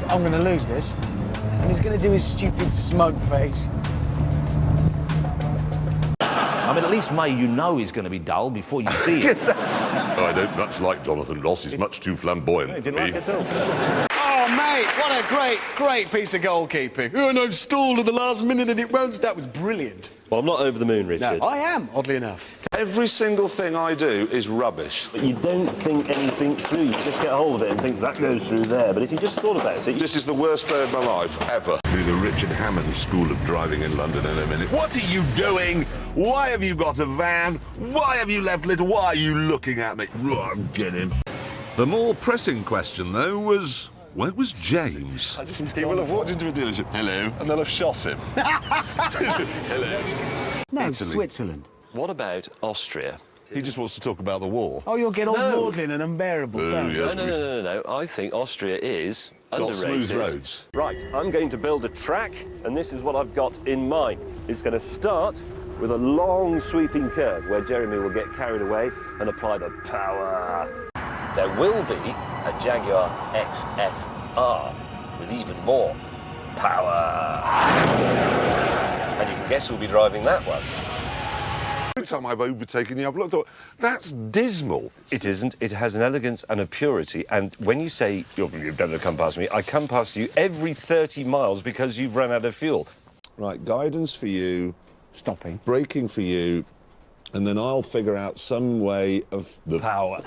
I'm going to lose this. And he's going to do his stupid smug face. I mean, at least, May, you know he's going to be dull before you see it. I don't much like Jonathan Ross. He's much too flamboyant I for didn't me. like it at all. Oh, mate, what a great piece of goalkeeping. Oh, and I've stalled at the last minute and it won't. That was brilliant. Well, I'm not over the moon, Richard. No, I am, oddly enough. Every single thing I do is rubbish. But you don't think anything through. You just get hold of it and think that goes through there. But if you just thought about it... This is the worst day of my life, ever. Do the Richard Hammond School of Driving in London in a minute. What are you doing? Why have you got a van? Why have you left Little? Why are you looking at me? Get him. The more pressing question, though, was... where was James? He will have walked into a dealership, hello, and they'll have shot him. Hello. No, Italy. Switzerland. What about Austria? He just wants to talk about the war. Oh, you'll get all No. maudlin and unbearable, don't you? yes, No. I think Austria is Got underrated. smooth roads. Right, I'm going to build a track, and this is what I've got in mind. It's going to start with a long sweeping curve where Jeremy will get carried away and apply the power. There will be a Jaguar XFR with even more power. And you can guess who'll be driving that one. Every time I've overtaken you, I've looked and thought, that's dismal. It isn't. It has an elegance and a purity. And when you say you've never come past me, I come past you every 30 miles because you've run out of fuel. Right, guidance for you, Stopping. braking for you, and then I'll figure out some way of the Power.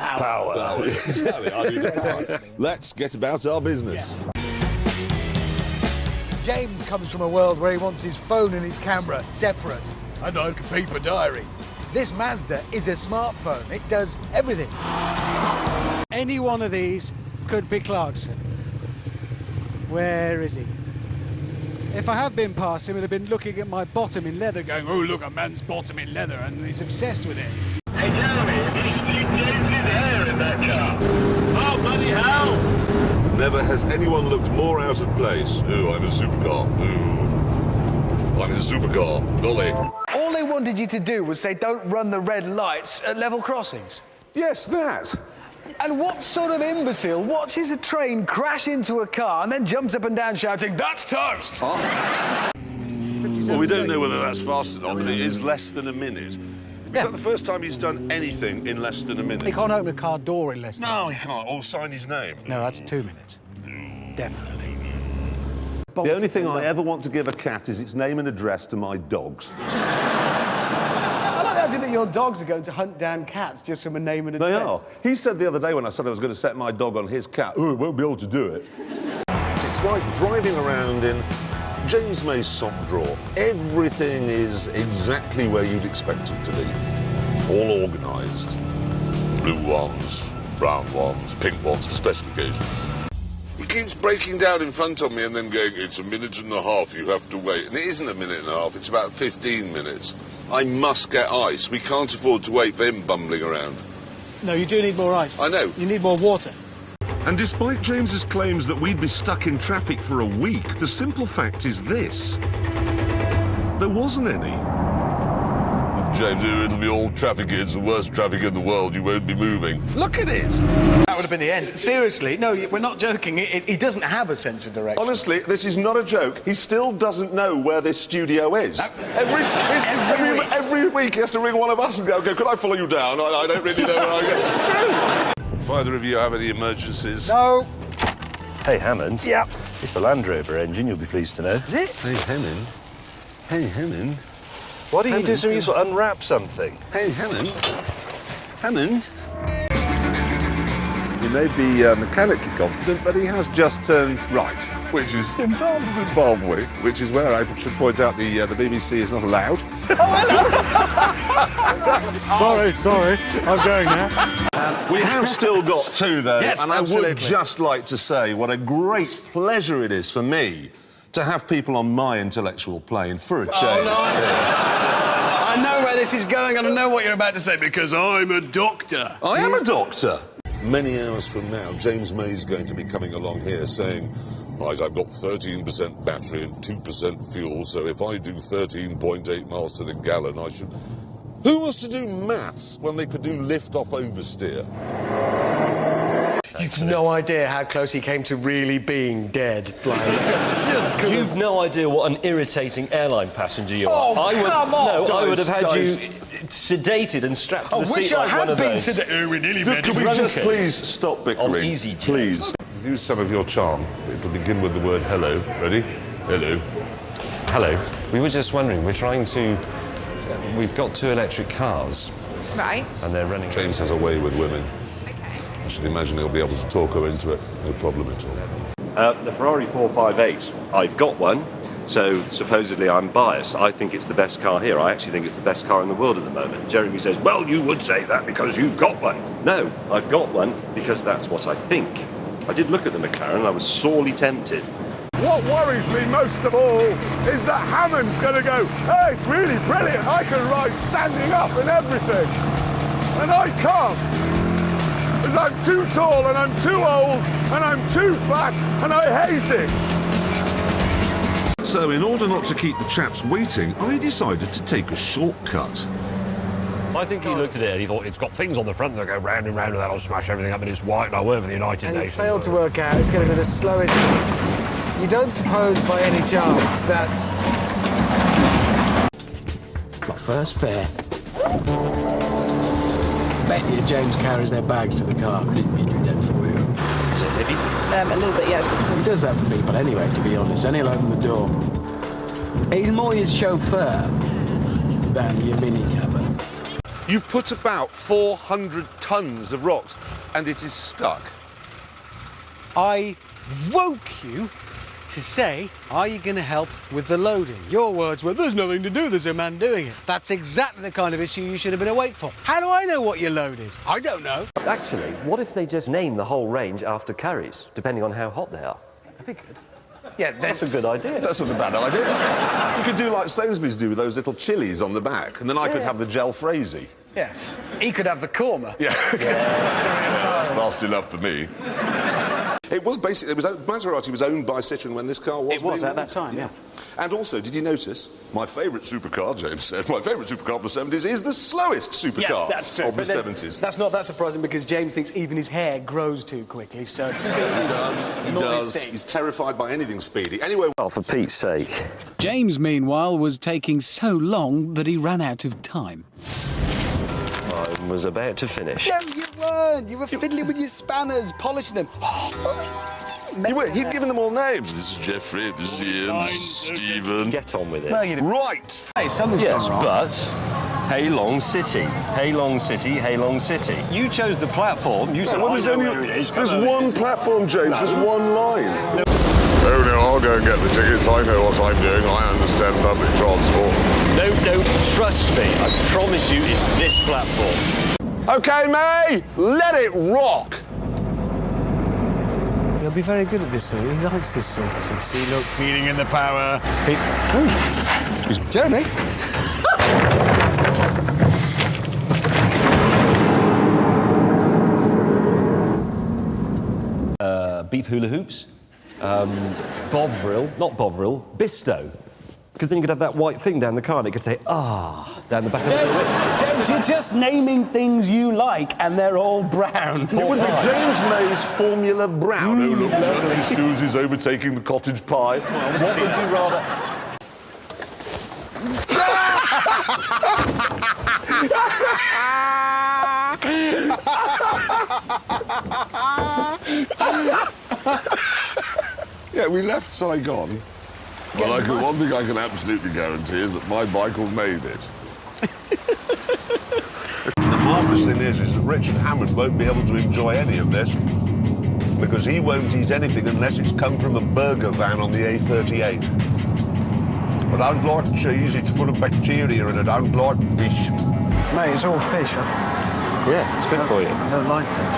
Exactly, I need the power. Let's get about our business. James comes from a world where he wants his phone and his camera separate. And I can keep a diary. This Mazda is a smartphone. It does everything. Any one of these could be Clarkson. Where is he? If I have been past him, I'd have been looking at my bottom in leather going, oh, look, a man's bottom in leather, and he's obsessed with it. Hey, Jeremy, you changed his hair in that car. Oh, bloody hell! Never has anyone looked more out of place. Ooh, I'm a supercar. Ooh, I'm a supercar. Dolly. All they wanted you to do was say, don't run the red lights at level crossings. Yes, that. And what sort of imbecile watches a train crash into a car and then jumps up and down shouting, that's toast? Well, we don't know whether that's fast or not, but it is less than a minute. Is that the first time he's done anything in less than a minute? He can't open a car door in less than... No, he can't. Or sign his name. No, that's 2 minutes. Definitely. The only thing I ever want to give a cat is its name and address to my dogs. I like the idea that your dogs are going to hunt down cats just from a name and address. They are. He said the other day when I said I was going to set my dog on his cat, oh, won't be able to do it. It's like driving around in James May's sock drawer. Everything is exactly where you'd expect it to be. All organised. Blue ones, brown ones, pink ones for special occasions. He keeps breaking down in front of me and then going, it's a minute and a half, you have to wait. And it isn't a minute and a half, it's about 15 minutes. I must get ice. We can't afford to wait for him bumbling around. No, you do need more ice. I know. You need more water. And despite James's claims that we'd be stuck in traffic for a week, the simple fact is this. There wasn't any. James, it'll be all traffic. It's the worst traffic in the world. You won't be moving. Look at it. That would have been the end. Seriously, no, we're not joking. He doesn't have a sense of direction. Honestly, this is not a joke. He still doesn't know where this studio is. Every week he has to ring one of us and go, could I follow you down? I don't really know where I go. It's true. If either of you have any emergencies... No. Hey, Hammond. Yeah. It's a Land Rover engine, you'll be pleased to know. Is it? Hey, Hammond. Hey, Hammond. What do you do so you sort of unwrap something? Hey, Hammond. Hammond. He may be mechanically confident, but he has just turned right, which is Zimbabwe, which is where I should point out the BBC is not allowed. Sorry. I'm going now. We have still got two, though, Yes, and absolutely. I would just like to say what a great pleasure it is for me to have people on my intellectual plane for a change. Oh, no, I know where this is going and I know what you're about to say because I'm a doctor. I am a doctor. Many hours from now, James May's going to be coming along here saying, right, I've got 13% battery and 2% fuel, so if I do 13.8 miles to the gallon, I should... Who was to do maths when they could do lift-off oversteer? You've no idea how close he came to really being dead flying. You've no idea what an irritating airline passenger you are. Oh, come on! No, I would have had Guys. you sedated and strapped to the seat wish I like one had of been those. sedated. We nearly Can made we it. just Drunkers. please stop bickering? On easy chairs. Please. Use some of your charm. It'll begin with the word hello. Ready? Hello. Hello. We were just wondering, we've got 2 electric cars Right. and they're running... James has a way with women. Okay. I should imagine he'll be able to talk her into it. No problem at all. The Ferrari 458, I've got one, so supposedly I'm biased. I think it's the best car here. I actually think it's the best car in the world at the moment. Jeremy says, well, you would say that because you've got one. No, I've got one because that's what I think. I did look at the McLaren and I was sorely tempted. What worries me most of all is that Hammond's going to go, hey, it's really brilliant, I can ride standing up and everything. And I can't. Because I'm too tall and I'm too old and I'm too fat and I hate it. So, in order not to keep the chaps waiting, I decided to take a shortcut. I think he looked at it and he thought, it's got things on the front that go round and round and that'll smash everything up and it's white and I work for the United And he Nations. failed to work out it's going to be the slowest. You don't suppose by any chance that... My first fare. Bet you James carries their bags to the car. Didn't he do that for you? Is it heavy? A little bit, yes. He does that for people anyway, to be honest. And he'll open the door. He's more your chauffeur than your minicabber. You put about 400 tons of rocks and it is stuck. I woke you to say, are you going to help with the loading? Your words were, there's nothing to do, there's a man doing it. That's exactly the kind of issue you should have been awake for. How do I know what your load is? I don't know. Actually, what if they just name the whole range after curries, depending on how hot they are? That'd be good. Yeah, That's a good idea. That's not a bad idea. You could do like Sainsbury's do with those little chilies on the back, and then I could have the jalfrezi. Yeah. He could have the korma. Yeah. That's fast enough for me. It was basically, Maserati was owned by Citroën when this car was. It was being at that built. time, yeah. And also, did you notice, my favourite supercar, James said, my favourite supercar of the 70s is the slowest supercar Yes, that's true. of the But then 70s. That's not that surprising because James thinks even his hair grows too quickly, so... He does. He's terrified by anything speedy. Anyway... Oh, for Pete's sake. James, meanwhile, was taking so long that he ran out of time. I was about to finish. No, you weren't. You were fiddling with your spanners, polishing them. He'd given them all names. This is Jeffrey, this is Ian, this is Stephen. Get on with it. Right! Hey, something's Yes, gone wrong. but Haylong City, Haylong City, Haylong City. You chose the platform. You said, Well, I there's know only where it is. there's Come over one here." platform, James. There's one line. Oh no, I'll go and get the tickets. I know what I'm doing. I understand public transport. No, trust me. I promise you, it's this platform. Okay, May, let it rock. He'll be very good at this, sir. He likes this sort of thing. See, look, feeling in the power. Jeremy? Beef hula hoops. Bovril, not Bovril, Bisto. Because then you could have that white thing down the car and it could say, down the back of the James, you're just naming things you like, and they're all brown. It would be James May's Formula Brown. Oh, look, Church's Susie's overtaking the cottage pie. What would you rather... Yeah, we left Saigon. But one thing I can absolutely guarantee is that my Michael made it. The marvellous thing is that Richard Hammond won't be able to enjoy any of this because he won't eat anything unless it's come from a burger van on the A38. I don't like cheese, it's full of bacteria and I don't like fish. Mate, it's all fish. Yeah, it's good for you. I don't like fish.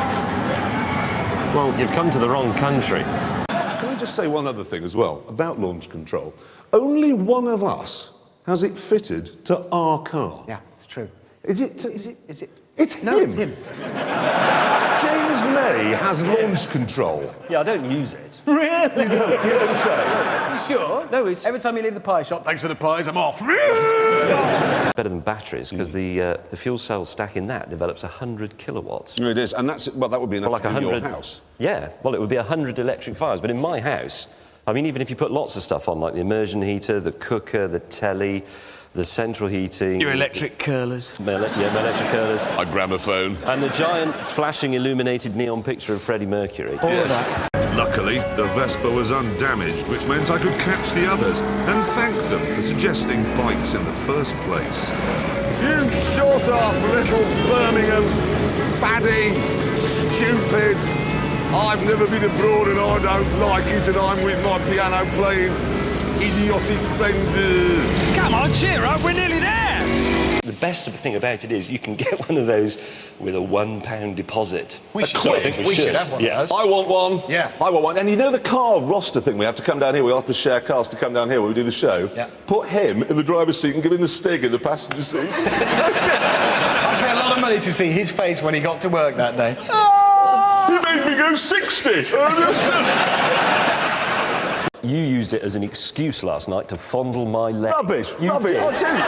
Well, you've come to the wrong country. Can I just say one other thing as well about launch control? Only one of us has it fitted to our car. Yeah, it's true. Is it? It's No, him. it's him. James May has launch control. Yeah, I don't use it. Really? You don't say. sure? No, it's Every time you leave the pie shop, thanks for the pies, I'm off. better than batteries because the fuel cell stack in that develops 100 kilowatts. It is, and that's, well, that would be enough Like to do 100. your house. Yeah, well, it would be 100 electric fires, but in my house, I mean, even if you put lots of stuff on, like the immersion heater, the cooker, the telly, the central heating... Your electric curlers. My electric curlers. A gramophone. And the giant flashing illuminated neon picture of Freddie Mercury. Yes. Luckily, the Vespa was undamaged, which meant I could catch the others and thank them for suggesting bikes in the first place. You short-ass little Birmingham, faddy, stupid. I've never been abroad and I don't like it, and I'm with my piano playing idiotic friend. Come on, cheer up, we're nearly there! The best thing about it is you can get one of those with a £1 deposit. We So I think we should have one yeah. of those. I want one. Yeah. I want one. And you know the car roster thing? We have to come down here. We have to share cars to come down here when we do the show. Yeah. Put him in the driver's seat and give him the stig in the passenger seat. I paid a lot of money to see his face when he got to work that day. He made me go 60. You used it as an excuse last night to fondle my leg. Rubbish. Rubbish. did. I'll tell you.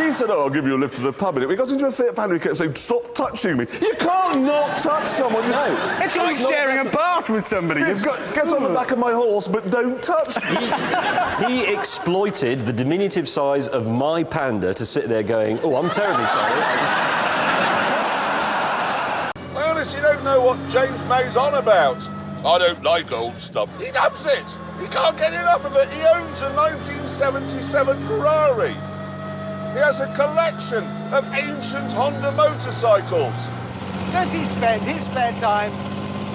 He said, "Oh, I'll give you a lift to the pub." And we got into a fit pan and he kept saying, "Stop touching me." You can't not touch someone. No. It's like sharing a bath with somebody. Yes, get on the back of my horse, but don't touch me. He exploited the diminutive size of my panda to sit there going, "Oh, I'm terribly sorry." I honestly don't know what James May's on about. I don't like old stuff. He loves it. He can't get enough of it. He owns a 1977 Ferrari. He has a collection of ancient Honda motorcycles. Does he spend his spare time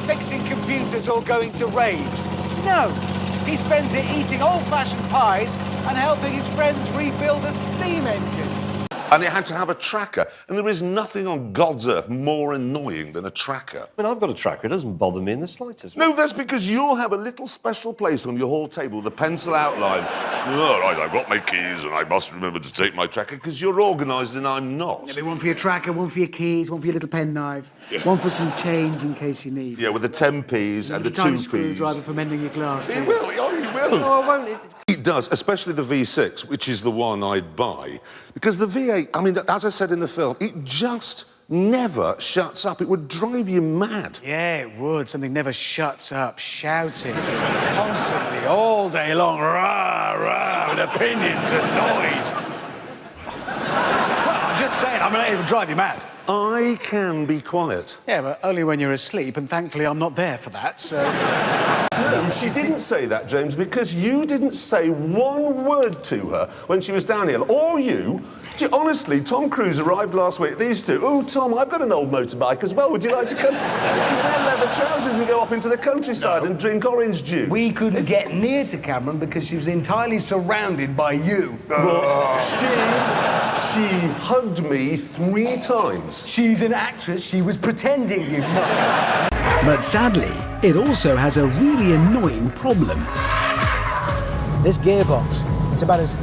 fixing computers or going to raves? No. He spends it eating old-fashioned pies and helping his friends rebuild a steam engine. And it had to have a tracker. And there is nothing on God's earth more annoying than a tracker. I mean, I've got a tracker. It doesn't bother me in the slightest. No, that's because you'll have a little special place on your hall table with a pencil outline. All right, I've got my keys and I must remember to take my tracker because you're organised and I'm not. There'll be one for your tracker, one for your keys, one for your little penknife, one for some change in case you need. Yeah, with the 10p's and the tiny 2p's. screwdriver for mending your glasses. He will, oh, he will. No, I won't. It does, especially the V6, which is the one I'd buy. Because the V8, I mean, as I said in the film, it just never shuts up. It would drive you mad. Yeah, it would. Something never shuts up, shouting constantly, all day long, rah, rah, with opinions and noise. Well, I'm just saying, I mean, it would drive you mad. I can be quiet. Yeah, but only when you're asleep, and thankfully I'm not there for that, so... No, she didn't say that, James, because you didn't say one word to her when she was down here. Or you. Honestly, Tom Cruise arrived last week. These two. Oh, Tom, I've got an old motorbike as well. Would you like to come? You can wear leather trousers and go off into the countryside and drink orange juice. We couldn't get near to Cameron because she was entirely surrounded by you. She hugged me 3 times. She's an actress. She was pretending, you know. But sadly, it also has a really annoying problem. This gearbox, it's about as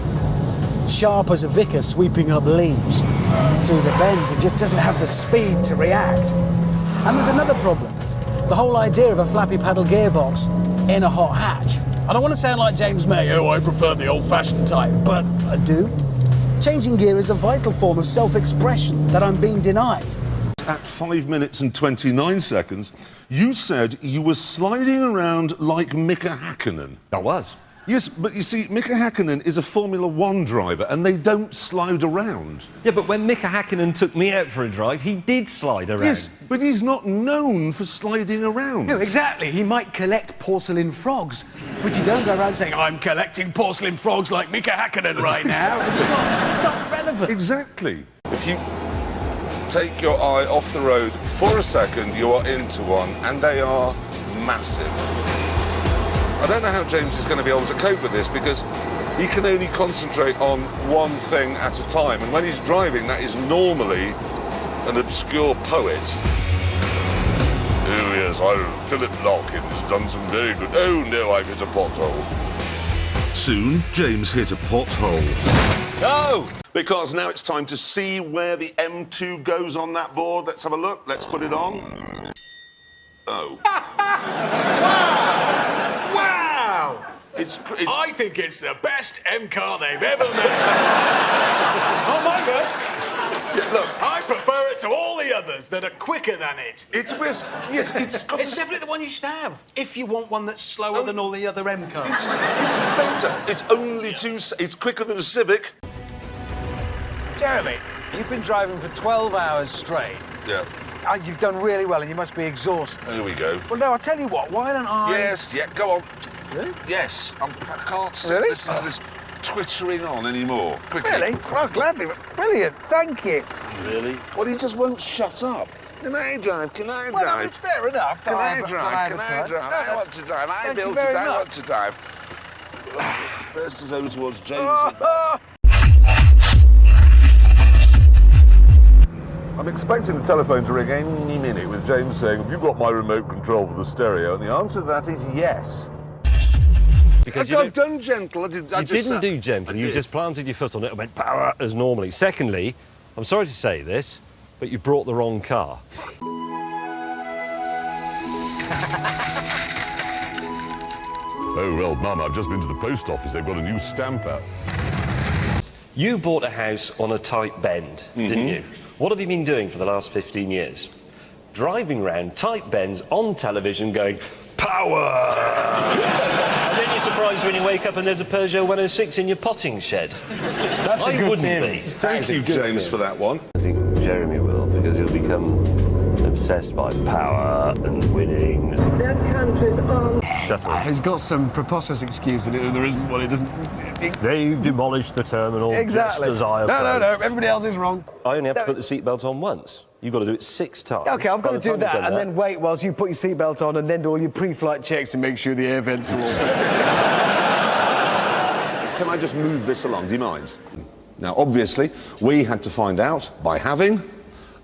sharp as a vicar sweeping up leaves through the bends. It just doesn't have the speed to react. And there's another problem. The whole idea of a flappy paddle gearbox in a hot hatch. I don't want to sound like James May, oh, I prefer the old-fashioned type, but I do. Changing gear is a vital form of self-expression that I'm being denied. At 5 minutes and 29 seconds, you said you were sliding around like Mika Hakkinen. I was. Yes, but you see, Mika Hakkinen is a Formula 1 driver and they don't slide around. Yeah, but when Mika Hakkinen took me out for a drive, he did slide around. Yes, but he's not known for sliding around. No, exactly. He might collect porcelain frogs, but you don't go around saying, I'm collecting porcelain frogs like Mika Hakkinen right now. It's not relevant. Exactly. If you take your eye off the road for a second, you are into one, and they are massive. I don't know how James is going to be able to cope with this because he can only concentrate on one thing at a time. And when he's driving, that is normally an obscure poet. Oh, yes, Philip Larkin has done some very good... Oh, no, I've hit a pothole. Soon, James hit a pothole. No! Because now it's time to see where the M2 goes on that board. Let's have a look. Let's put it on. Oh. Wow! I think it's the best M car they've ever made. On my words. Yeah, look, I prefer it to all the others that are quicker than it. it's got It's definitely the one you should have, if you want one that's slower than all the other M cars. It's better. It's only it's quicker than a Civic. Jeremy, you've been driving for 12 hours straight. Yeah. You've done really well and you must be exhausted. Here we go. Well, no, I'll tell you what, why don't I... Yes, yeah, go on. Really? Yes, I can't sit Really? listening to this twittering on anymore. Quickly. Really? Well, gladly. Brilliant, thank you. Really? Well, he just won't shut up. Can I drive? Can I Well, no, drive? it's fair enough. Can I that drive? Can have a I turn. drive? No, I want to drive. I thank you built it. very I much. want to drive. First is over towards James. I'm expecting the telephone to ring any minute with James saying, "Have you got my remote control for the stereo?" And the answer to that is yes. Because I've done gentle. I You didn't do gentle, you just planted your foot on it and went power as normally. Secondly, I'm sorry to say this, but you brought the wrong car. Oh, well, Mum, I've just been to the post office. They've got a new stamp out. You bought a house on a tight bend, didn't you? What have you been doing for the last 15 years? Driving round tight bends on television going, power! And then you're surprised when you wake up and there's a Peugeot 106 in your potting shed. That's a I good wouldn't theory. be. Thank you, James, for that one. I think Jeremy will, because he'll become obsessed by power and winning. That country's armed. Shut up. He's got some preposterous excuse that there isn't one. He doesn't. They've demolished the terminal Exactly. just as I No. approached. Everybody else is wrong. I only have to put the seatbelt on once. You've got to do it 6 times. Okay, I've got By to the do time you've that done and then wait whilst you put your seatbelt on and then do all your pre-flight checks to make sure the air vents are all. Can I just move this along? Do you mind? Now, obviously, we had to find out by having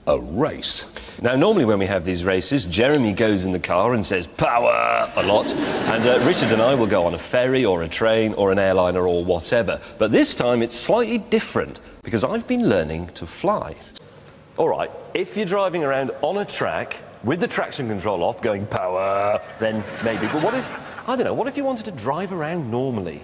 a race. Now, normally when we have these races, Jeremy goes in the car and says power a lot, and Richard and I will go on a ferry or a train or an airliner or whatever. But this time it's slightly different because I've been learning to fly. All right, if you're driving around on a track with the traction control off going power, then maybe. But what if, I don't know, what if you wanted to drive around normally?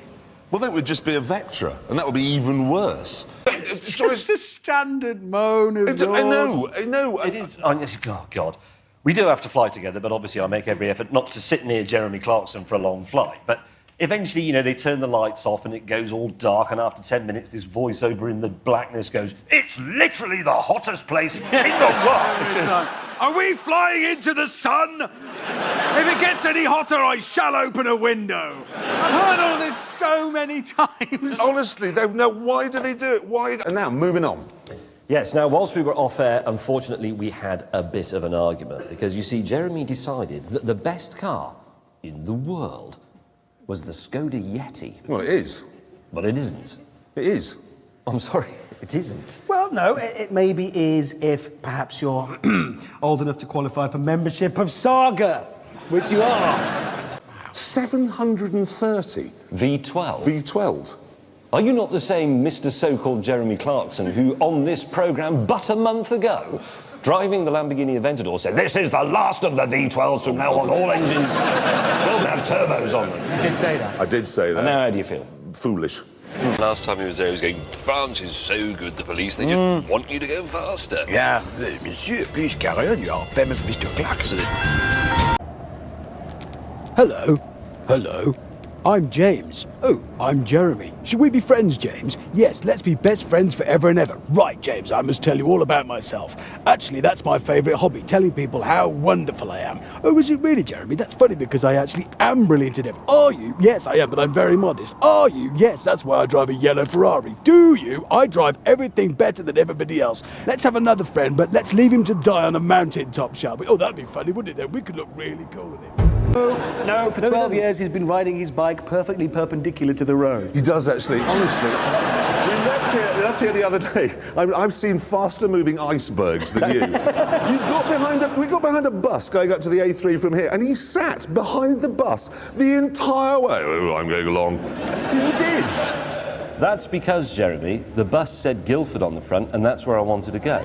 Well, that would just be a Vectra, and that would be even worse. It's just a standard moan of yours. I know. It is, oh God. We do have to fly together, but obviously I make every effort not to sit near Jeremy Clarkson for a long flight. But eventually, you know, they turn the lights off and it goes all dark, and after 10 minutes, this voiceover in the blackness goes, "It's literally the hottest place in the world." Are we flying into the sun? If it gets any hotter, I shall open a window. I've heard all this so many times. Honestly, why do they do it? Why? And now, moving on. Yes, now, whilst we were off air, unfortunately, we had a bit of an argument, because, you see, Jeremy decided that the best car in the world was the Skoda Yeti. Well, it is. But it isn't. It is. I'm sorry, it isn't. Well, no, it maybe is if perhaps you're old enough to qualify for membership of Saga, which you are. 730 V12. V12. Are you not the same Mr. So-called Jeremy Clarkson who, on this programme but a month ago, driving the Lamborghini Aventador, said, "This is the last of the V12s from now on, all engines will have turbos on them"? You did say that. I did say that. And now how do you feel? Foolish. Last time he was there, he was going, "France is so good, the police, they just want you to go faster." Yeah, monsieur, please carry on, your famous Mr. Clarkson. Hello. Hello. I'm James. Oh, I'm Jeremy. Should we be friends, James? Yes, let's be best friends forever and ever. Right, James, I must tell you all about myself. Actually, that's my favourite hobby, telling people how wonderful I am. Oh, is it really, Jeremy? That's funny because I actually am brilliant at it. Are you? Yes, I am, but I'm very modest. Are you? Yes, that's why I drive a yellow Ferrari. Do you? I drive everything better than everybody else. Let's have another friend, but let's leave him to die on a mountain top, shall we? Oh, that'd be funny, wouldn't it then? We could look really cool with him. No, for 12 years he's been riding his bike perfectly perpendicular to the road. He does actually, honestly. We left here the other day. I've seen faster moving icebergs than you. We got behind a bus going up to the A3 from here, and he sat behind the bus the entire way. Oh, I'm going along. He did. That's because, Jeremy, the bus said Guildford on the front, and that's where I wanted to go.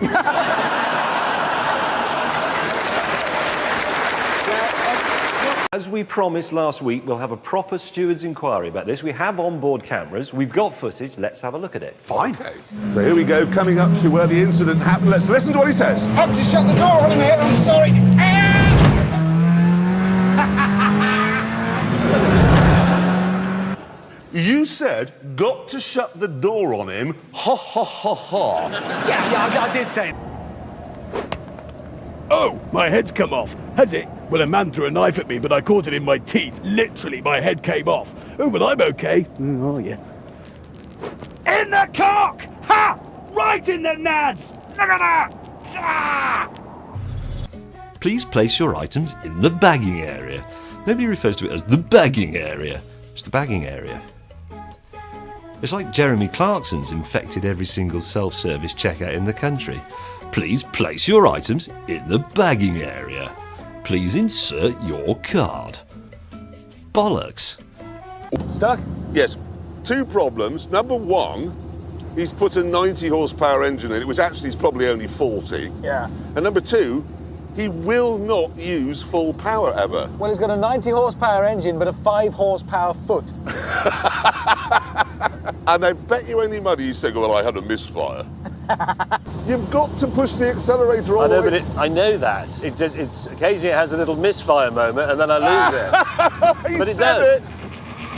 As we promised last week, we'll have a proper steward's inquiry about this. We have onboard cameras, we've got footage, let's have a look at it. Fine. Okay. So here we go, coming up to where the incident happened. Let's listen to what he says. Have to shut the door on him here, I'm sorry. You said, got to shut the door on him. Ha, ha, ha, ha. Yeah, I did say. Oh, my head's come off. Has it? Well, a man threw a knife at me, but I caught it in my teeth. Literally, my head came off. Oh, but I'm okay. Oh, yeah. In the cock! Ha! Right in the nads! Look at that! Ah! Please place your items in the bagging area. Nobody refers to it as the bagging area. It's the bagging area. It's like Jeremy Clarkson's infected every single self-service checkout in the country. Please place your items in the bagging area. Please insert your card. Bollocks. Stuck? Yes, two problems. Number one, he's put a 90 horsepower engine in it, which actually is probably only 40. Yeah. And number two, he will not use full power ever. Well, he's got a 90 horsepower engine, but a 5 horsepower foot. And I bet you any money he's saying, well, I had a misfire. You've got to push the accelerator all the way. I know that. It's occasionally it has a little misfire moment and then I lose it. But it does.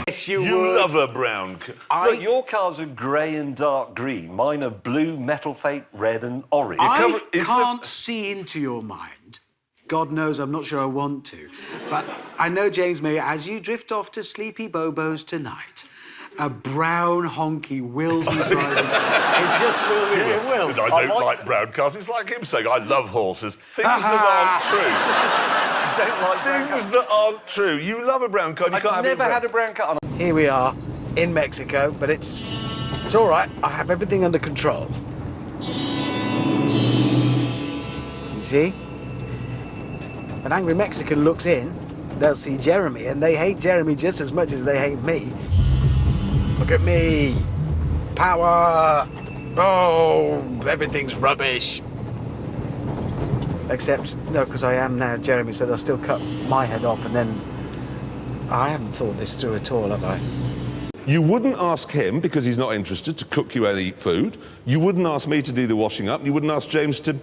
Yes, You love a brown car. Look, your cars are grey and dark green. Mine are blue, metal fate, red and orange. I can't see into your mind. God knows I'm not sure I want to. But I know, James May, as you drift off to Sleepy Bobo's tonight, a brown honky will be driving. It just will be. It will. But I don't like brown cars. It's like him saying, I love horses. Things that aren't true. Things that aren't true. You love a brown car. You can't have never had a brown car. Here we are in Mexico, but it's all right. I have everything under control. You see? An angry Mexican looks in, they'll see Jeremy, and they hate Jeremy just as much as they hate me. Look at me. Power. Oh, everything's rubbish. Except, no, because I am now Jeremy, so they'll still cut my head off, and then I haven't thought this through at all, have I? You wouldn't ask him, because he's not interested, to cook you any food. You wouldn't ask me to do the washing up. You wouldn't ask James to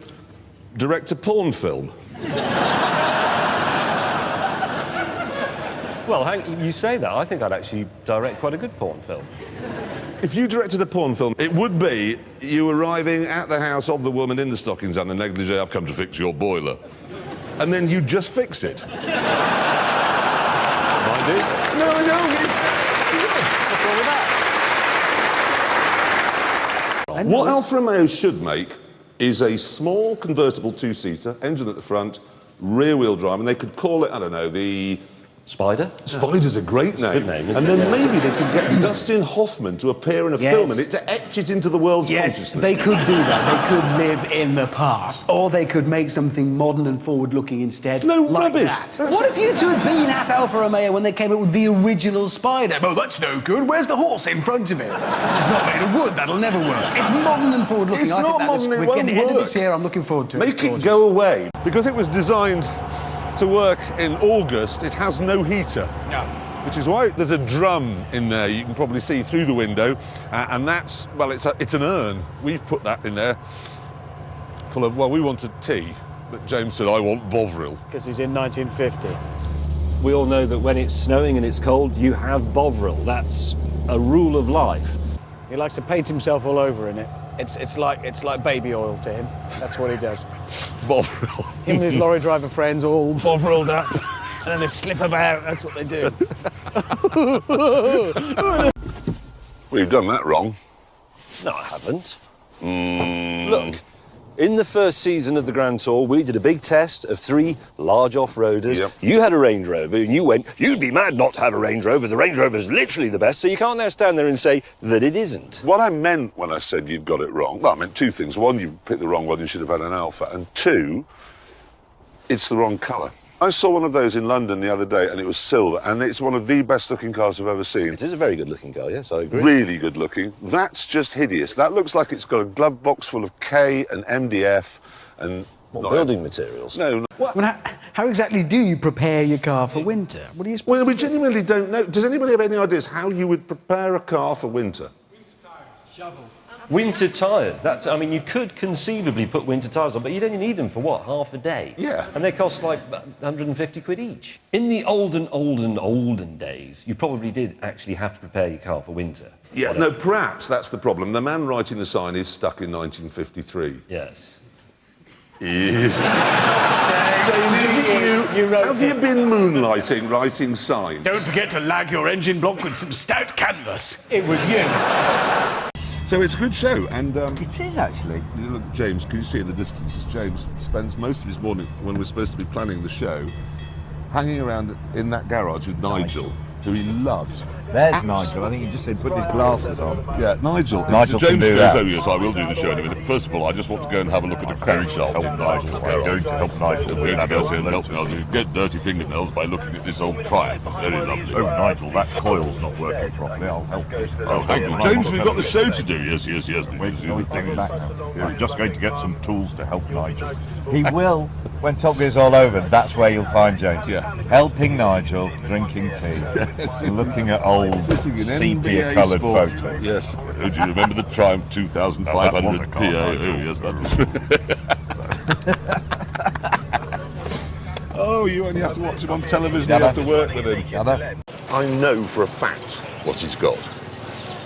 direct a porn film. Well, you say that. I think I'd actually direct quite a good porn film. If you directed a porn film, it would be you arriving at the house of the woman in the stockings and the negligee, I've come to fix your boiler. And then you just fix it. Mind it? No, I know. What's wrong with that? What Alfa Romeo should make is a small convertible two-seater, engine at the front, rear-wheel drive, and they could call it, I don't know, the... Spider? Spider's a great name. Good name, isn't and then it? maybe they could get Dustin Hoffman to appear in a film and it to etch it into the world's Yes, consciousness. they could do that. They could live in the past. Or they could make something modern and forward-looking instead. No like rubbish. That. What if you two had been at Alfa Romeo when they came up with the original Spider? Oh, that's no good. Where's the horse in front of it? It's not made of wood. That'll never work. It's modern and forward-looking. It's not modern, it We're won't getting the end of work. this year. I'm looking forward to it. Make it go away. Because it was designed to work in August, it has no heater. No. Which is why there's a drum in there you can probably see through the window, and that's, well, it's an urn. We've put that in there full of, well, we wanted tea, but James said, I want Bovril. Because he's in 1950. We all know that when it's snowing and it's cold, you have Bovril. That's a rule of life. He likes to paint himself all over in it. It's like baby oil to him. That's what he does. Bovril. Him and his lorry driver friends all Bovriled up, and then they slip about. That's what they do. Well, you've done that wrong. No, I haven't. Look, in the first season of the Grand Tour, we did a big test of 3 large off-roaders. Yep. You had a Range Rover, and you went, you'd be mad not to have a Range Rover. The Range Rover's literally the best, so you can't now stand there and say that it isn't. What I meant when I said you'd got it wrong, well, I meant 2 things. 1, you picked the wrong one, you should have had an Alfa. And 2, it's the wrong colour. I saw one of those in London the other day, and it was silver, and it's one of the best-looking cars I've ever seen. It is a very good-looking car, yes, I agree. Really good-looking. That's just hideous. That looks like it's got a glove box full of K and MDF, and What, building materials? No. I mean, how exactly do you prepare your car for winter? What do you Well, we genuinely don't know. Does anybody have any ideas how you would prepare a car for winter? Winter tyres. That's. I mean, you could conceivably put winter tyres on, but you'd only need them for what, half a day? Yeah. And they cost like 150 quid each. In the olden days, you probably did actually have to prepare your car for winter. Yeah. No, perhaps that's the problem. The man writing the sign is stuck in 1953. Yes. James, is it you? Have you been moonlighting, writing signs? Don't forget to lag your engine block with some stout canvas. It was you. So it's a good show, and It is, actually. you look, James, can you see in the distance as James spends most of his morning when we're supposed to be planning the show, hanging around in that garage with Nigel, who he loves. There's Nigel. I think he just said put his glasses on. Yeah, Nigel. Nigel James can do goes, that. oh yes, I will do the show in a minute. First of all, I just want to go and have a look at the crankshaft in Nigel's garage. I'm going to help Nigel. We're going to go and help Nigel get dirty fingernails by looking at this old Triumph. Very lovely. Oh, Nigel, that coil's not working properly. I'll help you. Oh, thank you. James, we've got the show to do. Yes. We're coming back now. We're just going to get some tools to help Nigel. He will. When Top Gear's all over, that's where you'll find James. Yeah. Helping Nigel, drinking tea, looking at old sepia-coloured photos. Yes. Do you remember the Triumph 2500 PA? Oh, yes, that was... Oh, you only have to watch him on television. You have to work with him. I know for a fact what he's got.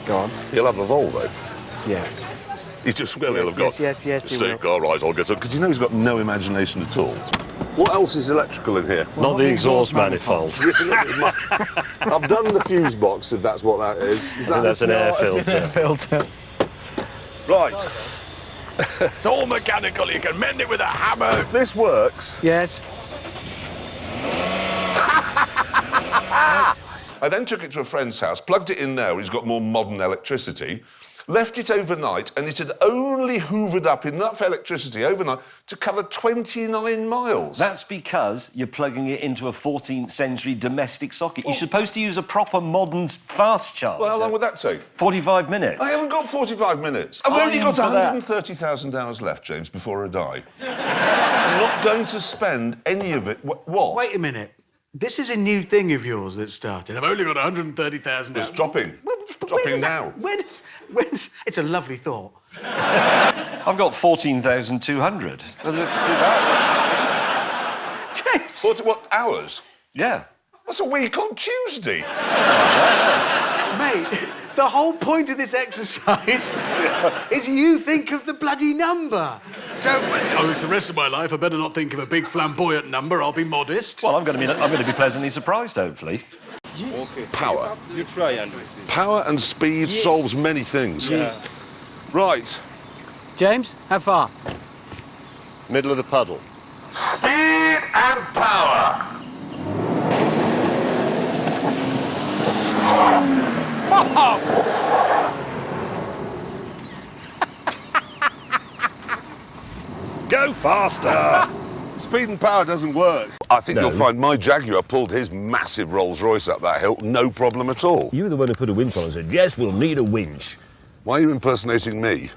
Go on. He'll have a Volvo. Yeah. He'll have got yes, he state car, right, I'll get up. Because you know he's got no imagination at all. What else is electrical in here? Not the exhaust manifold. Yes, I've done the fuse box, if that's what that is. Is that That's an air filter. Filter. Right. It's all mechanical. You can mend it with a hammer. If this works... Yes. I then took it to a friend's house, plugged it in there where he's got more modern electricity, left it overnight, and it had only hoovered up enough electricity overnight to cover 29 miles. That's because you're plugging it into a 14th century domestic socket. You're supposed to use a proper modern fast charger. Well, how long would that take? 45 minutes. I haven't got 45 minutes. I've only got 130,000 hours left, James, before I die. I'm not going to spend any of it... What? Wait a minute. This is a new thing of yours that started. I've only got 130,000 It's dropping. Dropping now. Where does... It's a lovely thought. I've got 14,200. Do that. James! What, hours? Yeah. That's a week on Tuesday. Mate, the whole point of this exercise is you think of the bloody number. So, it's the rest of my life. I better not think of a big flamboyant number. I'll be modest. Well, I'm going to be pleasantly surprised, hopefully. Yes. Power. You try and see. Power and speed solves many things. Yes. Right. James, how far? Middle of the puddle. Speed and power. Go faster! Speed and power doesn't work. I think you'll find my Jaguar pulled his massive Rolls-Royce up that hill, no problem at all. You were the one who put a winch on and said, yes, we'll need a winch. Why are you impersonating me?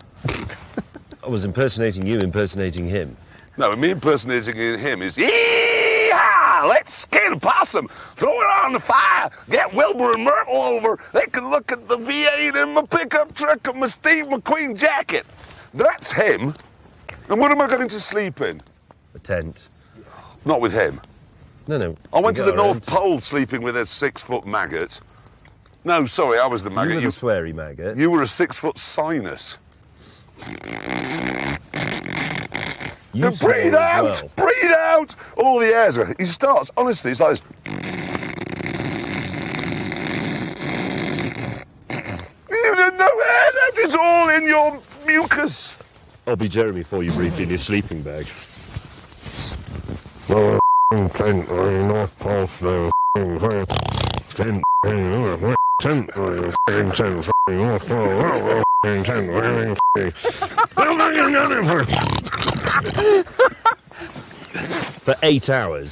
I was impersonating you, impersonating him. No, me impersonating him is, yee-haw! Let's skin a possum, throw it on the fire, get Wilbur and Myrtle over. They can look at the V8 in my pickup truck and my Steve McQueen jacket. That's him. And what am I going to sleep in? A tent. Not with him. No. I went to the North Pole sleeping with a 6-foot maggot. No, sorry, I was the maggot. You were the sweary maggot. You were a 6-foot sinus. You breathe out! well. Breathe out! All the airs. He starts, honestly, it's like... There's no air left, it's all in your mucus. I'll be Jeremy before you breathe in your sleeping bag. North Pole slow. For 8 hours.